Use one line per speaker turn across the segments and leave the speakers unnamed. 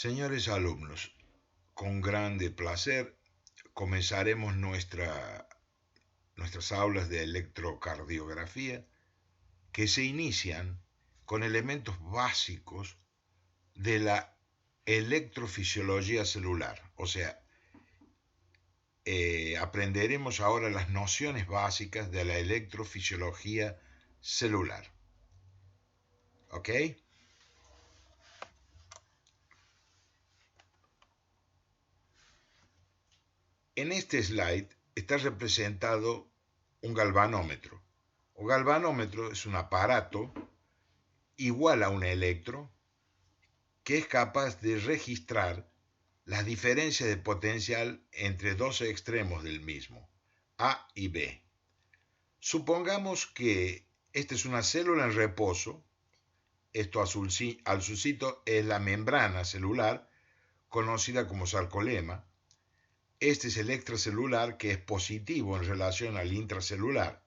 Señores alumnos, con grande placer comenzaremos nuestras aulas de electrocardiografía que se inician con elementos básicos de la electrofisiología celular. O sea, aprenderemos ahora las nociones básicas de la electrofisiología celular. ¿Ok? En este slide está representado un galvanómetro. Un galvanómetro es un aparato igual a un electro que es capaz de registrar las diferencias de potencial entre dos extremos del mismo, A y B. Supongamos que esta es una célula en reposo. Esto azulcito es la membrana celular, conocida como sarcolema. Este es el extracelular, que es positivo en relación al intracelular.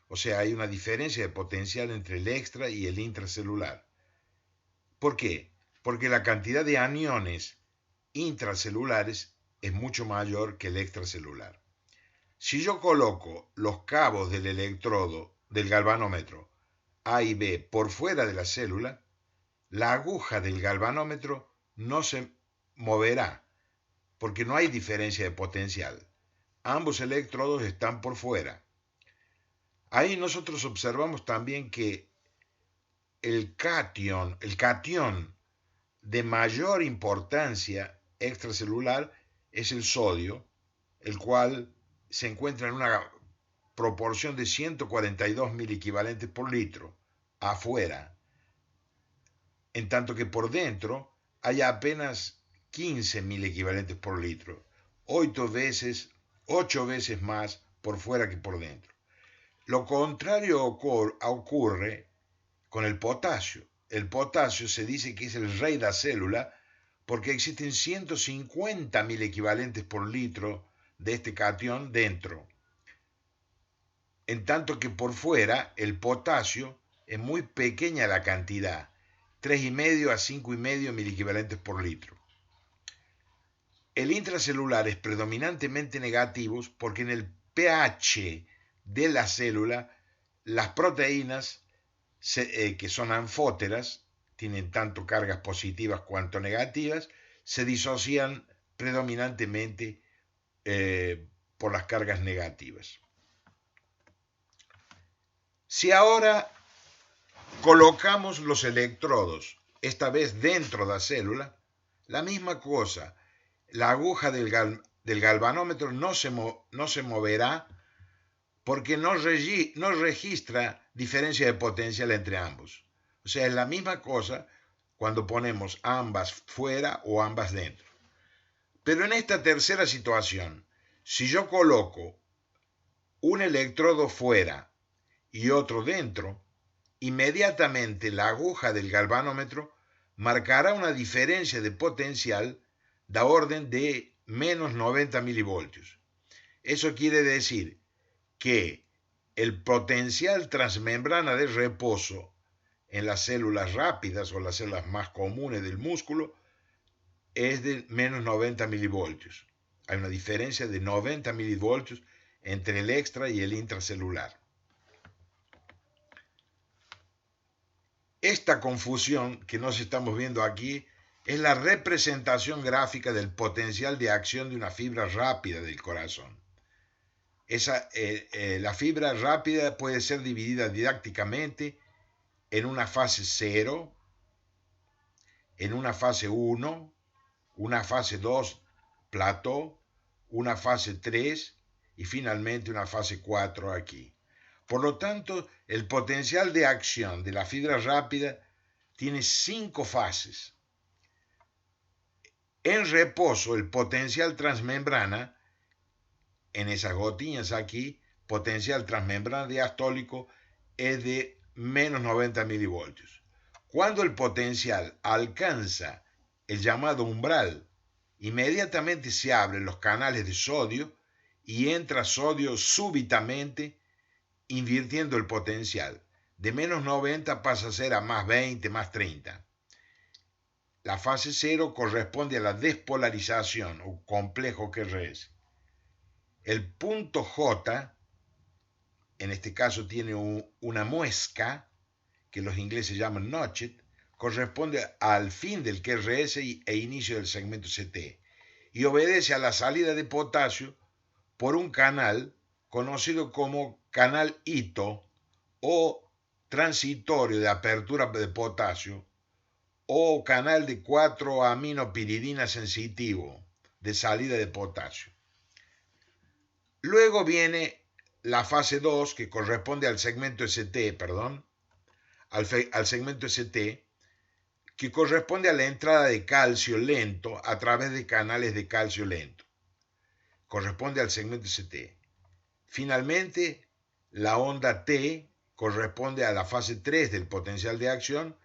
O sea, hay una diferencia de potencial entre el extra y el intracelular. ¿Por qué? Porque la cantidad de aniones intracelulares es mucho mayor que el extracelular. Si yo coloco los cabos del electrodo del galvanómetro A y B por fuera de la célula, la aguja del galvanómetro no se moverá porque no hay diferencia de potencial. Ambos electrodos están por fuera. Ahí nosotros observamos también que el catión de mayor importancia extracelular es el sodio, el cual se encuentra en una proporción de 142 equivalentes por litro afuera, en tanto que por dentro hay apenas 15.000 equivalentes por litro, 8 veces más por fuera que por dentro. Lo contrario ocurre con el potasio. El potasio se dice que es el rey de la célula porque existen 150.000 equivalentes por litro de este catión dentro. En tanto que por fuera el potasio es muy pequeña la cantidad, 3,5 a 5,5 mil equivalentes por litro. El intracelular es predominantemente negativo porque en el pH de la célula las proteínas que son anfóteras, tienen tanto cargas positivas cuanto negativas, se disocian predominantemente por las cargas negativas. Si ahora colocamos los electrodos, esta vez dentro de la célula, la misma cosa, la aguja del galvanómetro no se moverá porque no registra diferencia de potencial entre ambos. O sea, es la misma cosa cuando ponemos ambas fuera o ambas dentro. Pero en esta tercera situación, si yo coloco un electrodo fuera y otro dentro, inmediatamente la aguja del galvanómetro marcará una diferencia de potencial de orden de menos 90 milivoltios. Eso quiere decir que el potencial transmembrana de reposo en las células rápidas o las células más comunes del músculo es de menos 90 milivoltios. Hay una diferencia de 90 milivoltios entre el extra y el intracelular. Esta confusión que nos estamos viendo aquí es la representación gráfica del potencial de acción de una fibra rápida del corazón. La fibra rápida puede ser dividida didácticamente en una fase 0, en una fase 1, una fase 2, plató, una fase 3 y finalmente una fase 4 aquí. Por lo tanto, el potencial de acción de la fibra rápida tiene 5 fases. En reposo, el potencial transmembrana, en esas gotitas aquí, potencial transmembrana diastólico es de menos 90 milivoltios. Cuando el potencial alcanza el llamado umbral, inmediatamente se abren los canales de sodio y entra sodio súbitamente, invirtiendo el potencial. De menos 90 pasa a ser a más 20, más 30. la fase 0 corresponde a la despolarización o complejo QRS. El punto J, en este caso tiene una muesca, que los ingleses llaman notchet, corresponde al fin del QRS e inicio del segmento CT, y obedece a la salida de potasio por un canal conocido como canal Ito o transitorio de apertura de potasio o canal de 4-aminopiridina sensitivo de salida de potasio. Luego viene la fase 2 que corresponde al segmento ST, al segmento ST, que corresponde a la entrada de calcio lento a través de canales de calcio lento. Corresponde al segmento ST. Finalmente, la onda T corresponde a la fase 3 del potencial de acción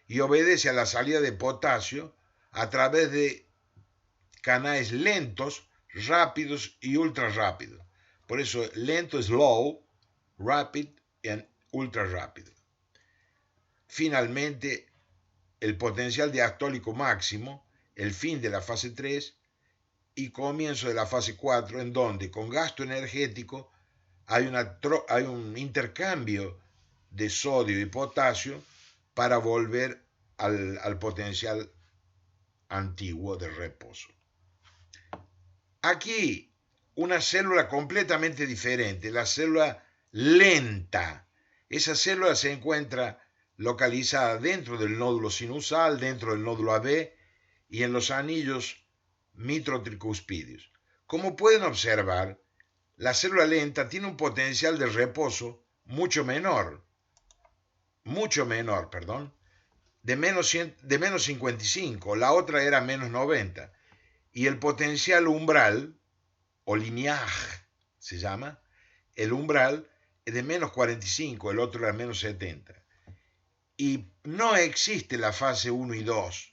y obedece a la salida de potasio a través de canales lentos, rápidos y ultra rápidos. Por eso lento es low, rapid y ultra rápido. Finalmente, el potencial diastólico máximo, el fin de la fase 3 y comienzo de la fase 4, en donde con gasto energético hay un intercambio de sodio y potasio para volver al potencial antiguo de reposo. Aquí una célula completamente diferente, la célula lenta. Esa célula se encuentra localizada dentro del nódulo sinusal, dentro del nódulo AB y en los anillos mitrotricuspídeos. Como pueden observar, la célula lenta tiene un potencial de reposo mucho menor, de menos 55, la otra era menos 90, y el potencial umbral, o lineage se llama, el umbral es de menos 45, el otro era menos 70. Y no existe la fase 1 y 2.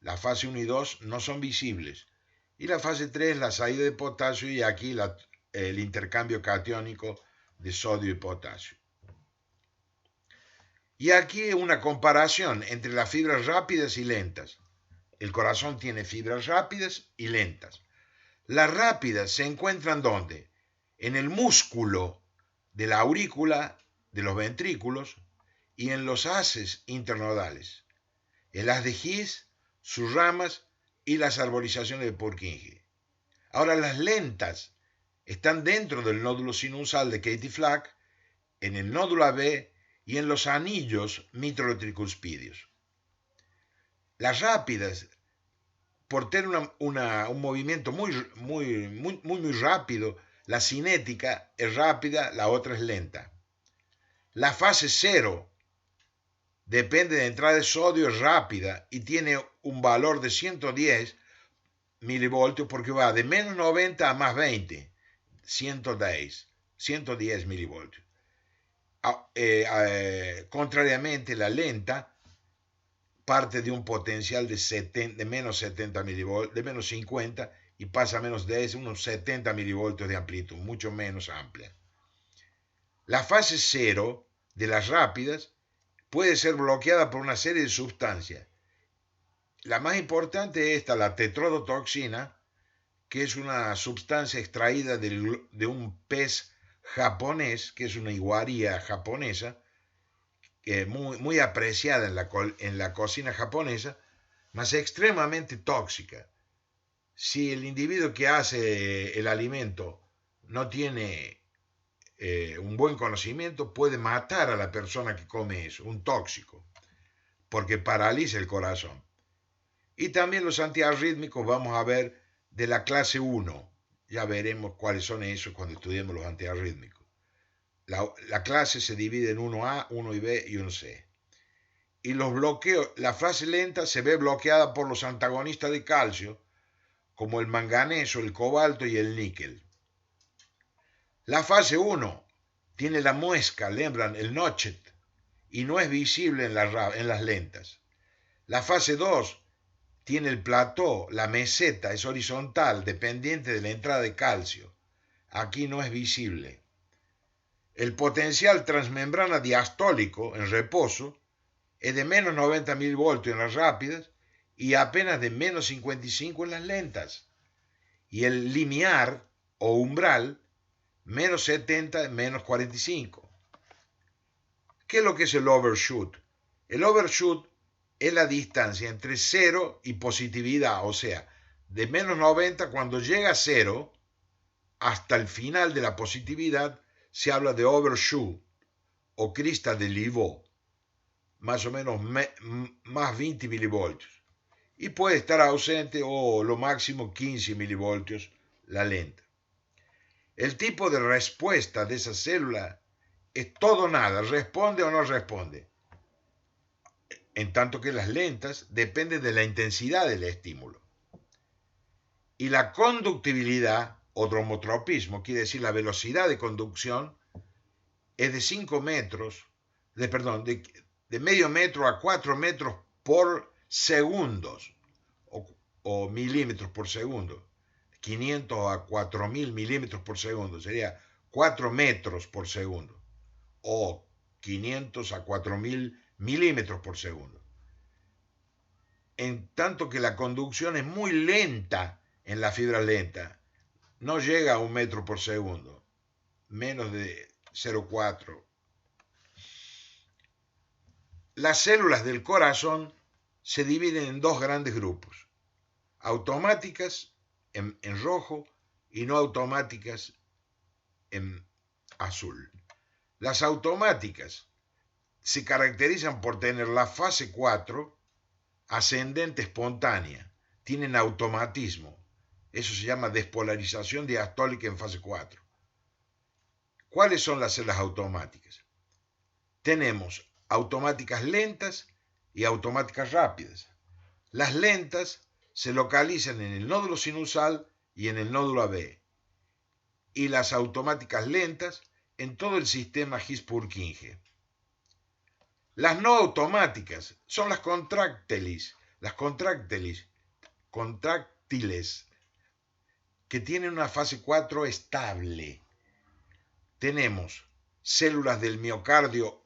La fase 1 y 2 no son visibles. Y la fase 3, la salida de potasio, y aquí el intercambio catiónico de sodio y potasio. Y aquí una comparación entre las fibras rápidas y lentas. El corazón tiene fibras rápidas y lentas. Las rápidas se encuentran ¿dónde? En el músculo de la aurícula, de los ventrículos y en los haces internodales. El haz de His, sus ramas y las arborizaciones de Purkinje. Ahora las lentas están dentro del nódulo sinusal de Katie Flack, en el nódulo AB y en los anillos mitrotricuspídeos. Las rápidas, por tener un movimiento muy rápido, la cinética es rápida, la otra es lenta. La fase 0 depende de entrada de sodio, es rápida y tiene un valor de 110 milivoltios porque va de menos 90 a más 20, 110 milivoltios. Contrariamente, la lenta parte de un potencial de menos 70 milivoltios, de menos 50 y pasa a menos 10, unos 70 milivoltios de amplitud, mucho menos amplia. La fase 0 de las rápidas puede ser bloqueada por una serie de sustancias. La más importante es la tetrodotoxina, que es una sustancia extraída de un pez japonés, que es una iguaria japonesa, muy apreciada en la cocina japonesa, mas extremadamente tóxica. Si el individuo que hace el alimento no tiene un buen conocimiento, puede matar a la persona que come eso, un tóxico, porque paraliza el corazón. Y también los antiarrítmicos vamos a ver de la clase 1. Ya veremos cuáles son esos cuando estudiemos los antiarrítmicos. La clase se divide en 1A, 1B y 1C. Y los bloqueos, la fase lenta se ve bloqueada por los antagonistas de calcio, como el manganeso, el cobalto y el níquel. La fase 1 tiene la muesca, lembran, el notchet, y no es visible en las lentas. La fase 2 tiene el plató, la meseta, es horizontal, dependiente de la entrada de calcio. Aquí no es visible. El potencial transmembrana diastólico en reposo es de menos 90 milivoltios en las rápidas y apenas de menos 55 en las lentas. Y el limiar o umbral, menos 70, menos 45. ¿Qué es lo que es el overshoot? El overshoot es la distancia entre 0 y positividad, o sea, de menos 90 cuando llega a 0 hasta el final de la positividad se habla de overshoot o crista de Livaux, más o menos más 20 milivoltios. Y puede estar ausente o lo máximo 15 milivoltios la lenta. El tipo de respuesta de esa célula es todo o nada, responde o no responde. En tanto que las lentas dependen de la intensidad del estímulo. Y la conductibilidad o dromotropismo, quiere decir la velocidad de conducción, es de 5 metros, de medio metro a 4 metros por segundos o milímetros por segundo. 500 a 4000 milímetros por segundo, sería 4 metros por segundo o 500 a 4000 milímetros por segundo. En tanto que la conducción es muy lenta en la fibra lenta, no llega a 1 metro por segundo, menos de 0,4. Las células del corazón se dividen en dos grandes grupos, automáticas en rojo y no automáticas en azul. Las automáticas se caracterizan por tener la fase 4 ascendente espontánea, tienen automatismo, eso se llama despolarización diastólica en fase 4. ¿Cuáles son las células automáticas? Tenemos automáticas lentas y automáticas rápidas. Las lentas se localizan en el nódulo sinusal y en el nódulo AB, y las automáticas lentas en todo el sistema His-Purkinje. Las no automáticas son las contráctiles, que tienen una fase 4 estable. Tenemos células del miocardio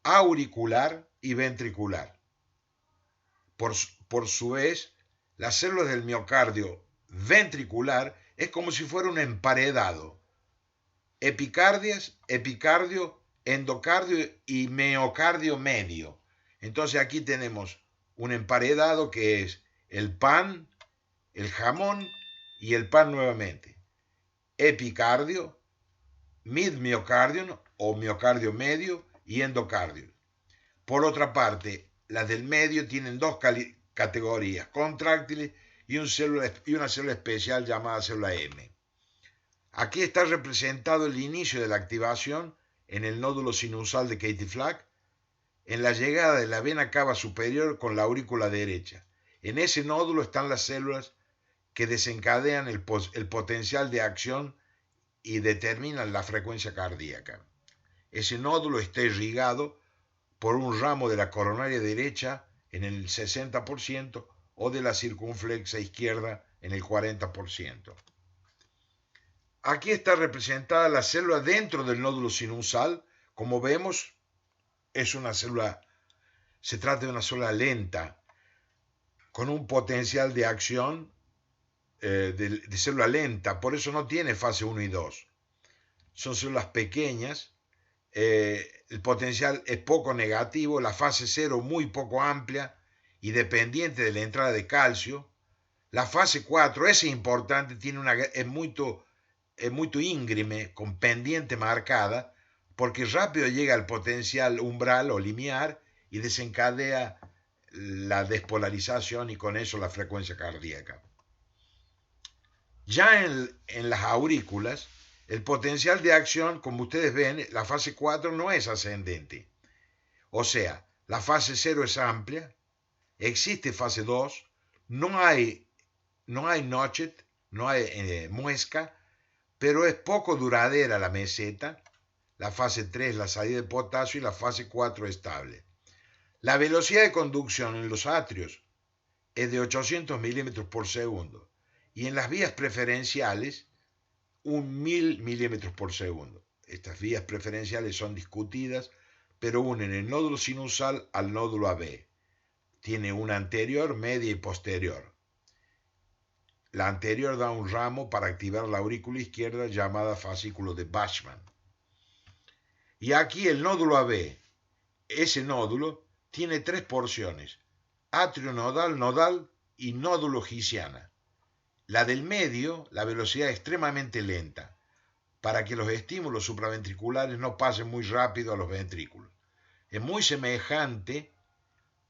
auricular y ventricular. Por su vez, las células del miocardio ventricular es como si fuera un emparedado. Epicardio, endocardio y miocardio medio. Entonces aquí tenemos un emparedado que es el pan, el jamón y el pan nuevamente. Epicardio, midmiocardio o miocardio medio y endocardio. Por otra parte, las del medio tienen dos categorías, contráctiles y una célula especial llamada célula M. Aquí está representado el inicio de la activación en el nódulo sinusal de Katie-Flack, en la llegada de la vena cava superior con la aurícula derecha. En ese nódulo están las células que desencadenan el potencial de acción y determinan la frecuencia cardíaca. Ese nódulo está irrigado por un ramo de la coronaria derecha en el 60% o de la circunflexa izquierda en el 40%. Aquí está representada la célula dentro del nódulo sinusal. Como vemos, se trata de una célula lenta, con un potencial de acción de célula lenta, por eso no tiene fase 1 y 2. Son células pequeñas, el potencial es poco negativo, la fase 0 muy poco amplia y dependiente de la entrada de calcio. La fase 4 es importante, es muy íngreme, con pendiente marcada, porque rápido llega al potencial umbral o limiar y desencadea la despolarización y con eso la frecuencia cardíaca. Ya en las aurículas, el potencial de acción, como ustedes ven, la fase 4 no es ascendente. O sea, la fase 0 es amplia, existe fase 2, no hay notchet, no hay muesca, pero es poco duradera la meseta. La fase 3 la salida de potasio y la fase 4 estable. La velocidad de conducción en los atrios es de 800 milímetros por segundo y en las vías preferenciales 1000 milímetros por segundo. Estas vías preferenciales son discutidas, pero unen el nódulo sinusal al nódulo AB. tiene una anterior, media y posterior. La anterior da un ramo para activar la aurícula izquierda llamada fascículo de Bachmann. Y aquí el nódulo AB, ese nódulo tiene 3 porciones: atrio nodal, nodal y nódulo Gisiana. La del medio, la velocidad es extremadamente lenta, para que los estímulos supraventriculares no pasen muy rápido a los ventrículos. Es muy semejante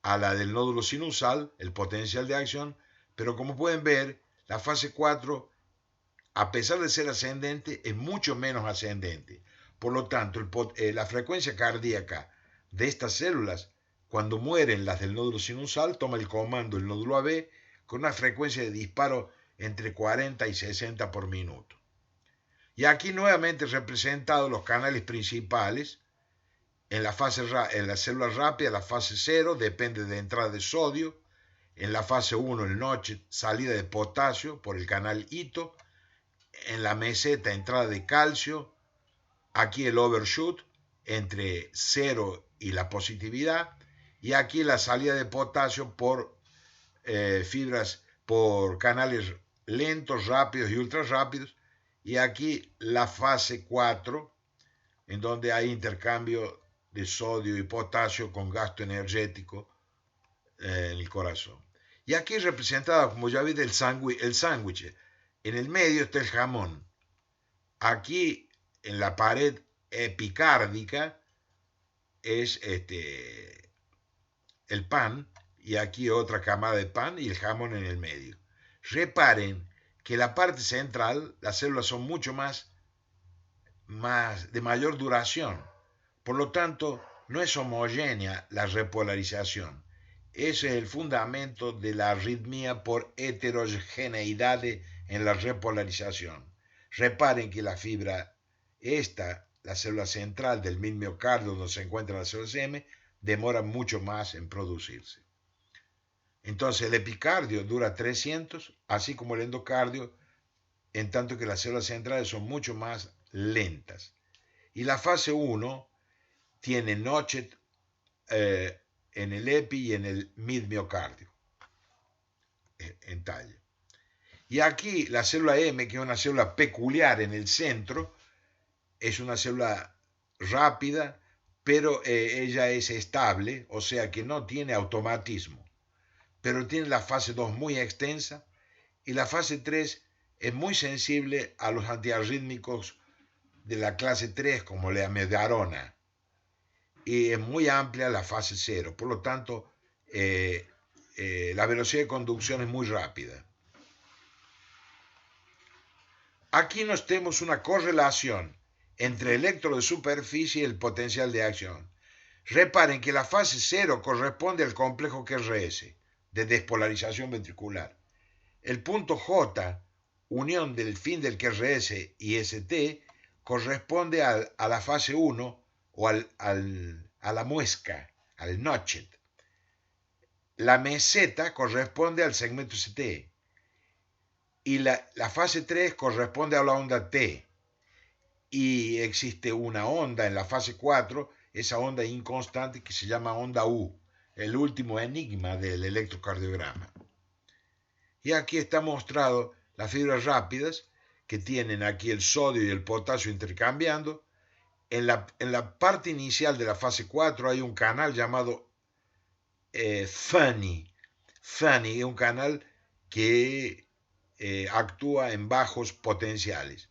a la del nódulo sinusal, el potencial de acción, pero como pueden ver, la fase 4, a pesar de ser ascendente, es mucho menos ascendente. Por lo tanto, la frecuencia cardíaca de estas células, cuando mueren las del nódulo sinusal, toma el comando el nódulo AB con una frecuencia de disparo entre 40 y 60 por minuto. Y aquí nuevamente representados los canales principales. En las células rápidas, la fase 0 depende de entrada de sodio. En la fase 1, el notch, salida de potasio por el canal hito. En la meseta, entrada de calcio. Aquí el overshoot entre 0 y la positividad. Y aquí la salida de potasio por fibras, por canales lentos, rápidos y ultra rápidos. Y aquí la fase 4, en donde hay intercambio de sodio y potasio con gasto energético en el corazón. Y aquí representada, como ya viste, el sándwich. En el medio está el jamón. Aquí en la pared epicárdica es el pan, y aquí otra camada de pan y el jamón en el medio. Reparen que la parte central, las células son mucho más de mayor duración. Por lo tanto, no es homogénea la repolarización. Ese es el fundamento de la arritmia por heterogeneidad en la repolarización. Reparen que la fibra, la célula central del miocardio donde se encuentran las células M, demora mucho más en producirse. Entonces el epicardio dura 300, así como el endocardio, en tanto que las células centrales son mucho más lentas. Y la fase 1 tiene notchet en el epi y en el mid-miocardio, en talla. Y aquí la célula M, que es una célula peculiar en el centro, es una célula rápida, pero ella es estable, o sea que no tiene automatismo. Pero tiene la fase 2 muy extensa, y la fase 3 es muy sensible a los antiarrítmicos de la clase 3, como la amiodarona, y es muy amplia la fase 0. Por lo tanto, la velocidad de conducción es muy rápida. Aquí nos tenemos una correlación entre el electro de superficie y el potencial de acción. Reparen que la fase 0 corresponde al complejo QRS, de despolarización ventricular. El punto J, unión del fin del QRS y ST, corresponde a la fase 1 o a la muesca, al notchet. La meseta corresponde al segmento ST. Y la fase 3 corresponde a la onda T. Y existe una onda en la fase 4, esa onda inconstante que se llama onda U, el último enigma del electrocardiograma. Y aquí está mostrado las fibras rápidas, que tienen aquí el sodio y el potasio intercambiando. En la parte inicial de la fase 4 hay un canal llamado Fanny. Fanny es un canal que actúa en bajos potenciales.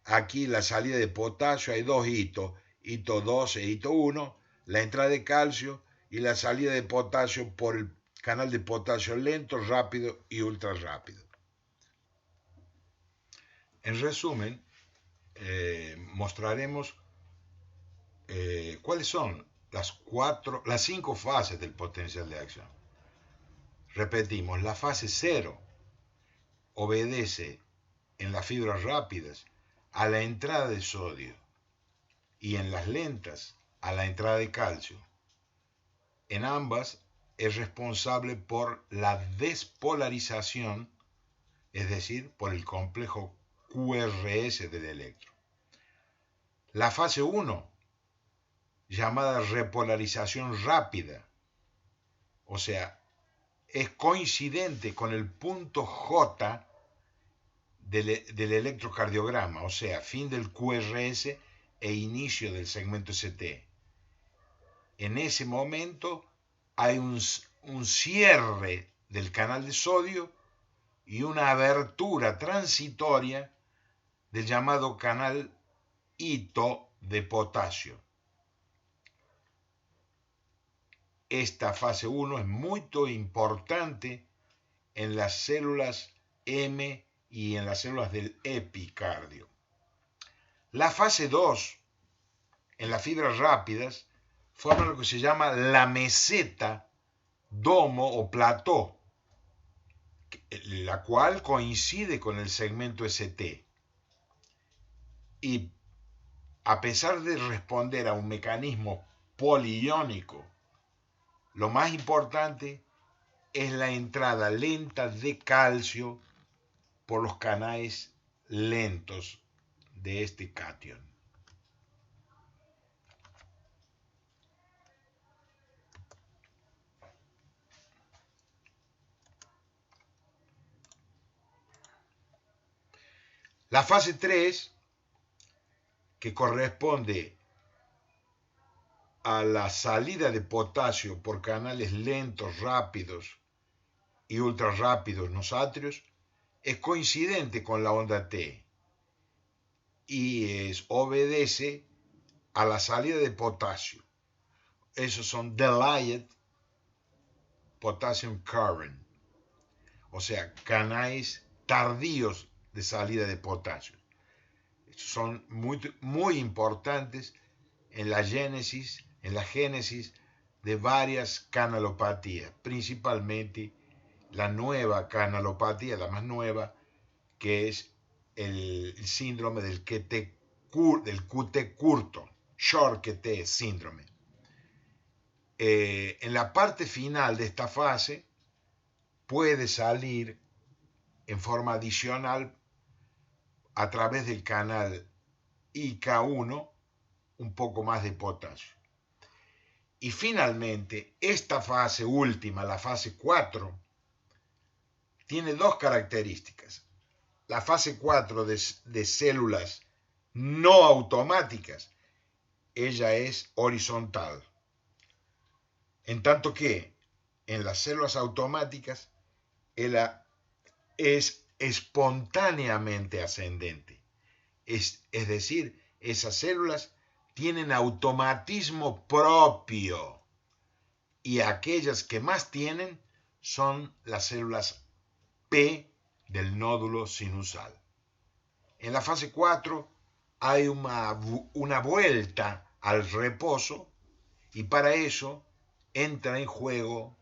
Aquí la salida de potasio hay dos hitos, hito 2 e hito 1, la entrada de calcio y la salida de potasio por el canal de potasio lento, rápido y ultra rápido. En resumen, mostraremos cuáles son las 5 fases del potencial de acción. Repetimos, la fase 0 obedece en las fibras rápidas a la entrada de sodio y en las lentas a la entrada de calcio. En ambas es responsable por la despolarización, es decir, por el complejo QRS del electro. La fase 1, llamada repolarización rápida, o sea, es coincidente con el punto J del electrocardiograma, o sea, fin del QRS e inicio del segmento ST. En ese momento hay un cierre del canal de sodio y una abertura transitoria del llamado canal hito de potasio. Esta fase 1 es muy importante en las células M y en las células del epicardio. La fase 2, en las fibras rápidas, forma lo que se llama la meseta, domo o plató, la cual coincide con el segmento ST. Y a pesar de responder a un mecanismo poliiónico, lo más importante es la entrada lenta de calcio por los canales lentos de este catión. La fase 3, que corresponde a la salida de potasio por canales lentos, rápidos y ultra rápidos nosátrios, es coincidente con la onda T y obedece a la salida de potasio. Esos son delayed potassium current, o sea, canales tardíos de salida de potasio. Estos son muy importantes en la génesis de varias canalopatías, principalmente la nueva canalopatía, la más nueva, que es el síndrome del QT curto, short QT síndrome. En la parte final de esta fase puede salir en forma adicional a través del canal IK1 un poco más de potasio. Y finalmente, esta fase última, la fase 4, tiene dos características. La fase 4 de células no automáticas, ella es horizontal. En tanto que en las células automáticas, ella es espontáneamente ascendente. Es decir, esas células tienen automatismo propio y aquellas que más tienen son las células P del nódulo sinusal. En la fase 4 hay una vuelta al reposo y para eso entra en juego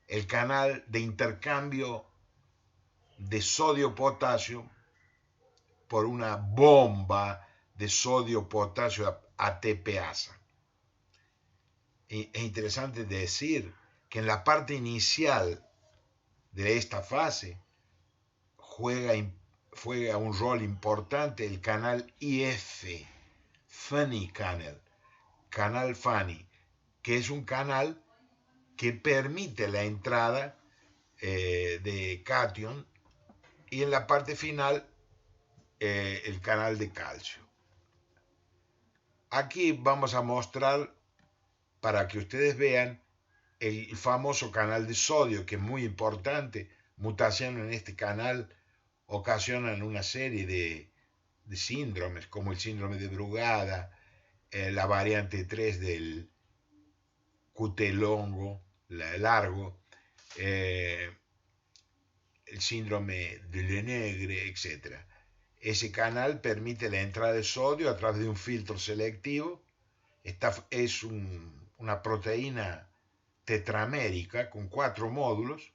el canal de intercambio de sodio-potasio por una bomba de sodio-potasio ATPasa. Es interesante decir que en la parte inicial de esta fase juega un rol importante el canal IF, Fanny canal Fanny, que es un canal que permite la entrada de cation y en la parte final el canal de calcio. Aquí vamos a mostrar para que ustedes vean el famoso canal de sodio, que es muy importante. Mutaciones en este canal ocasionan una serie de síndromes, como el síndrome de Brugada, la variante 3 del QT largo, el síndrome de Lenegre, etc. Ese canal permite la entrada de sodio a través de un filtro selectivo. Es una proteína tetramérica con 4 módulos,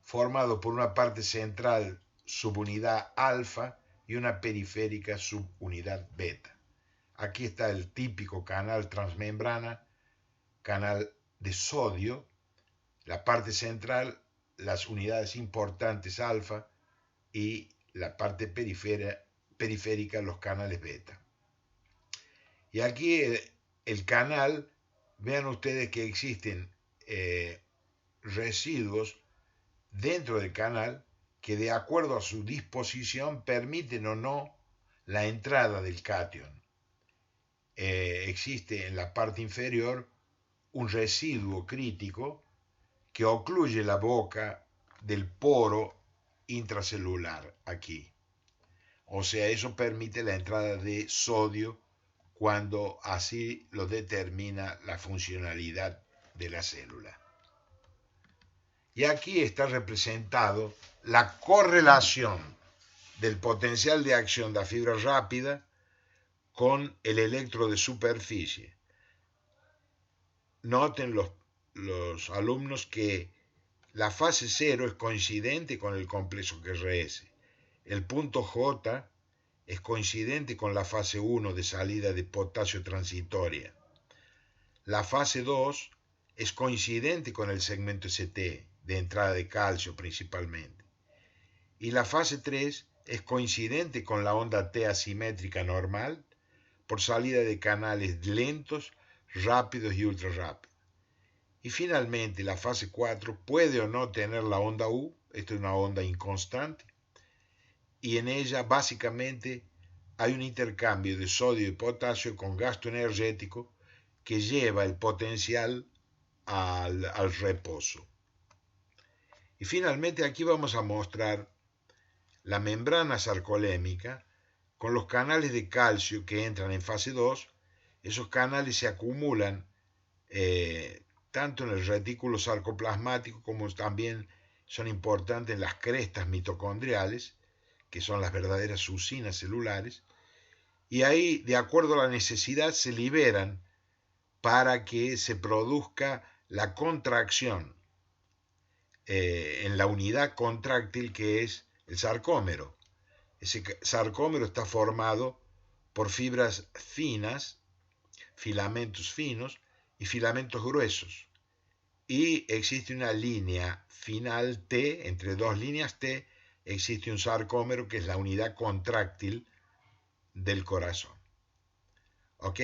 formado por una parte central subunidad alfa y una periférica subunidad beta. Aquí está el típico canal transmembrana, canal de sodio, la parte central, las unidades importantes alfa y la parte periférica, los canales beta. Y aquí el canal, vean ustedes que existen residuos dentro del canal que de acuerdo a su disposición permiten o no la entrada del catión. Existe en la parte inferior un residuo crítico que ocluye la boca del poro intracelular aquí. O sea, eso permite la entrada de sodio cuando así lo determina la funcionalidad de la célula. Y aquí está representado la correlación del potencial de acción de la fibra rápida con el electro de superficie. Noten los alumnos que la fase 0 es coincidente con el complejo QRS. El punto J es coincidente con la fase 1 de salida de potasio transitoria. La fase 2 es coincidente con el segmento ST, de entrada de calcio principalmente. Y la fase 3 es coincidente con la onda T asimétrica normal por salida de canales lentos, rápidos y ultra rápidos. Y finalmente la fase 4 puede o no tener la onda U, esto es una onda inconstante, y en ella básicamente hay un intercambio de sodio y potasio con gasto energético que lleva el potencial al reposo. Y finalmente aquí vamos a mostrar la membrana sarcolémica con los canales de calcio que entran en fase 2. Esos canales se acumulan tanto en el retículo sarcoplasmático como también son importantes en las crestas mitocondriales, que son las verdaderas usinas celulares, y ahí, de acuerdo a la necesidad, se liberan para que se produzca la contracción en la unidad contráctil que es el sarcómero. Ese sarcómero está formado por fibras finas, filamentos finos y filamentos gruesos. Y existe una línea final T, entre dos líneas T, existe un sarcómero que es la unidad contráctil del corazón. ¿Ok?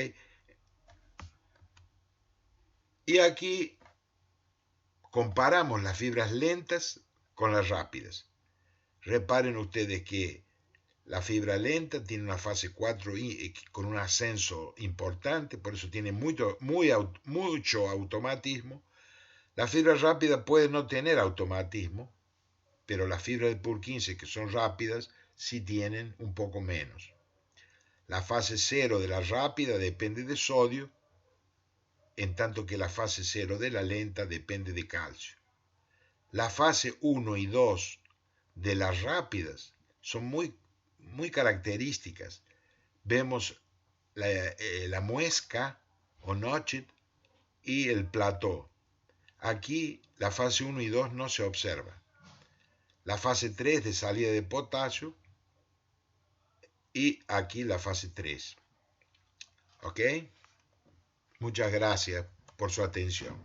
Y aquí comparamos las fibras lentas con las rápidas. Reparen ustedes que la fibra lenta tiene una fase 4 con un ascenso importante, por eso tiene mucho automatismo. La fibra rápida puede no tener automatismo, pero las fibras de Purkinje que son rápidas sí tienen un poco menos. La fase 0 de la rápida depende de sodio, en tanto que la fase 0 de la lenta depende de calcio. La fase 1 y 2 de las rápidas son muy características. Vemos la muesca o notched y el plató. Aquí la fase 1 y 2 no se observa. La fase 3 de salida de potasio y aquí la fase 3. ¿Ok? Muchas gracias por su atención.